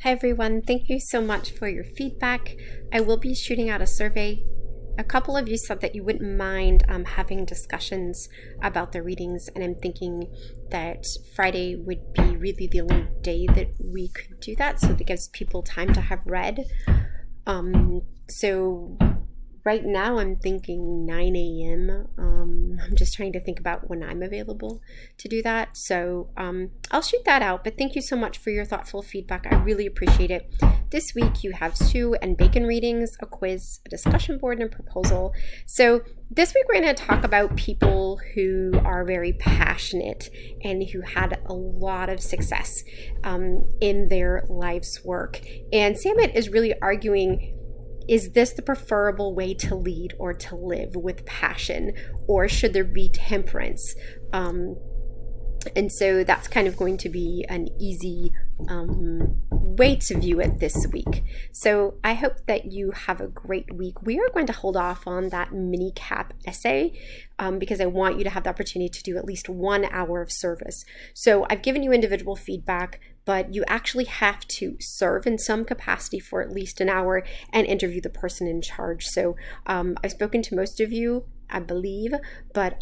Hi everyone, thank you so much for your feedback. I will be shooting out a survey. A couple of you said that you wouldn't mind having discussions about the readings, and I'm thinking that Friday would be really the only day that we could do that, so that gives people time to have read. So right now I'm thinking 9 a.m. I'm just trying to think about when I'm available to do that. So I'll shoot that out, but thank you so much for your thoughtful feedback. I really appreciate it. This week you have Sue and Bacon readings, a quiz, a discussion board, and a proposal. So this week we're going to talk about people who are very passionate and who had a lot of success in their life's work. And Samit is really arguing, is this the preferable way to lead or to live with passion, or should there be temperance? And so that's kind of going to be an easy way to view it this week. So I hope that you have a great week. We are going to hold off on that mini cap essay because I want you to have the opportunity to do at least 1 hour of service. So I've given you individual feedback, but you actually have to serve in some capacity for at least an hour and interview the person in charge. So I've spoken to most of you, I believe, but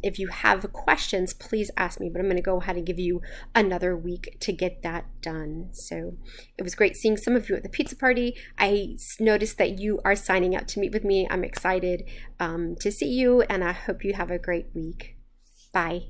if you have questions, please ask me. But I'm going to go ahead and give you another week to get that done. So it was great seeing some of you at the pizza party. I noticed that you are signing up to meet with me. I'm excited to see you, and I hope you have a great week. Bye.